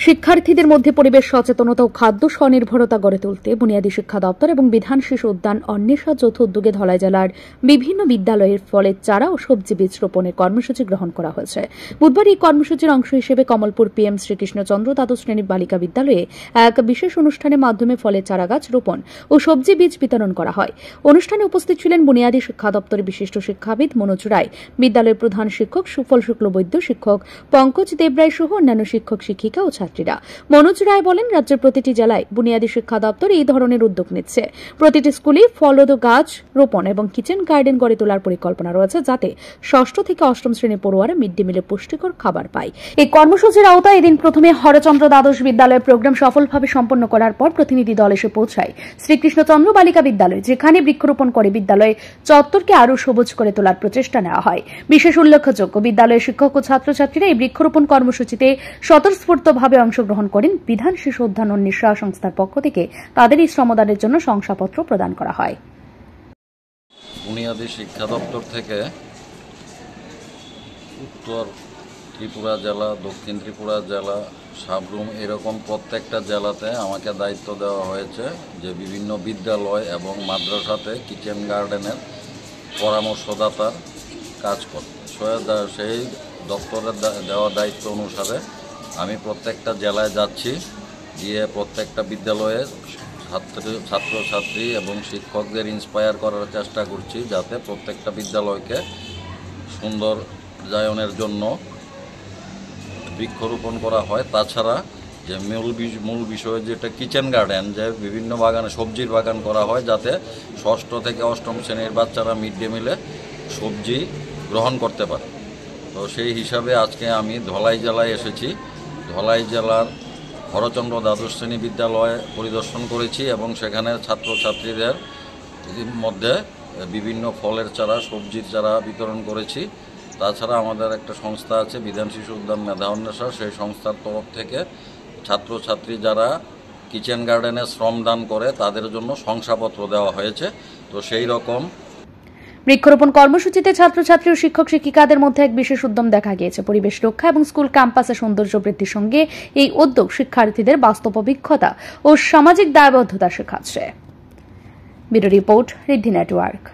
শিক্ষার্থীদের মধ্যে পরিবেশ সচেতনতা ও খাদ্য স্বনির্ভরতা গড়ে তুলতে বুনিয়াদী শিক্ষা দপ্তর এবং বিধান শিশু উদ্যান অন্বেষা যৌথ উদ্যোগে ধলাই জেলার বিভিন্ন বিদ্যালয়ের ফলের চারা ও সবজি বীজ রোপণের কর্মসূচি গ্রহণ করা হয়েছে। বুধবার এই কর্মসূচির অংশ হিসেবে কমলপুর PM শ্রীকৃষ্ণচন্দ্র দ্বাদশ শ্রেণী বালিকা বিদ্যালয়ে এক বিশেষ অনুষ্ঠানের মাধ্যমে ফলের চারা গাছ রোপণ ও সবজি বীজ বিতরণ করা হয়। অনুষ্ঠানে উপস্থিত ছিলেন বুনিয়াদী শিক্ষা দপ্তরের বিশিষ্ট শিক্ষাবিদ মনোজ রায়, বিদ্যালয়ের প্রধান শিক্ষক সুফল শুক্লবৈদ্য, শিক্ষক পঙ্কজ দেবরায় সহ অন্যান্য শিক্ষক শিক্ষিকা ও ছাত্রীরা। মনোজ রায় বলেন, রাজ্যের প্রতিটি জেলায় বুনিয়াদী শিক্ষা দপ্তর এই ধরনের উদ্যোগ নিচ্ছে। প্রতিটি স্কুলে ফলদ গাছ রোপণ এবং কিচেন গার্ডেন গড়ে তোলার পরিকল্পনা রয়েছে, যাতে ষষ্ঠ থেকে অষ্টম শ্রেণীর পড়ুয়ারা মিড ডে মিলে পুষ্টিকর খাবার পায়। এই কর্মসূচির আওতায় এদিন প্রথমে হরচন্দ্র দ্বাদশ বিদ্যালয়ের প্রোগ্রাম সফলভাবে সম্পন্ন করার পর প্রতিনিধি দল এসে পৌঁছায় শ্রীকৃষ্ণচন্দ্র বালিকা বিদ্যালয়, যেখানে বৃক্ষরোপণ করে বিদ্যালয়ে চত্বরকে আরও সবুজ করে তোলার প্রচেষ্টা নেওয়া হয়। বিশেষ উল্লেখযোগ্য, বিদ্যালয়ের শিক্ষক ও ছাত্রছাত্রীরা এই বৃক্ষরোপণ কর্মসূচিতে স্বতঃস্ফূর্তভাবে অংশগ্রহণ করেন। বিধান শিশু উদ্যান অন্বেষা সংস্থার পক্ষ থেকে তাদের এই শ্রমদানের জন্য শংসাপত্র প্রদান করা হয়। বুনিয়াদী শিক্ষা দপ্তর থেকে উত্তর ত্রিপুরা জেলা, দক্ষিণ ত্রিপুরা জেলা, সাবরুম, এরকম প্রত্যেকটা জেলাতে আমাকে দায়িত্ব দেওয়া হয়েছে যে বিভিন্ন বিদ্যালয় এবং মাদ্রাসাতে কিচেন গার্ডেনের পরামর্শদাতার কাজ করতে। সেই দপ্তরের দেওয়া দায়িত্ব অনুসারে আমি প্রত্যেকটা জেলায় যাচ্ছি, গিয়ে প্রত্যেকটা বিদ্যালয়ের ছাত্রছাত্রী এবং শিক্ষকদের ইন্সপায়ার করার চেষ্টা করছি, যাতে প্রত্যেকটা বিদ্যালয়কে সৌন্দর্যায়নের জন্য বৃক্ষরোপণ করা হয়। তাছাড়া যে মূল বিষয় যেটা কিচেন গার্ডেন, যে বিভিন্ন বাগানে সবজির বাগান করা হয়, যাতে ষষ্ঠ থেকে অষ্টম শ্রেণীর বাচ্চারা মিড ডে মিলে সবজি গ্রহণ করতে পারে। তো সেই হিসাবে আজকে আমি ধলাই জেলায় এসেছি। ধলাই জেলার হরচন্দ্র দ্বাদশ শ্রেণী বিদ্যালয়ে পরিদর্শন করেছি এবং সেখানে ছাত্রছাত্রীদের মধ্যে বিভিন্ন ফলের চারা, সবজির চারা বিতরণ করেছি। তাছাড়া আমাদের একটা সংস্থা আছে বিধান শিশু উদ্যান মেধা অন্বেষা, সেই সংস্থার তরফ থেকে ছাত্রছাত্রী যারা কিচেন গার্ডেনে শ্রমদান করে তাদের জন্য শংসাপত্র দেওয়া হয়েছে। তো সেই রকম বৃক্ষরোপণ কর্মসূচিতে ছাত্রছাত্রী ও শিক্ষক শিক্ষিকাদের মধ্যে এক বিশেষ উদ্যম দেখা গিয়েছে। পরিবেশ রক্ষা এবং স্কুল ক্যাম্পাসে সৌন্দর্য বৃদ্ধির সঙ্গে এই উদ্যোগ শিক্ষার্থীদের বাস্তব অভিজ্ঞতা ও সামাজিক দায়বদ্ধতা শেখাচ্ছে। ব্যুরো রিপোর্ট, ঋদ্ধি নেটওয়ার্ক।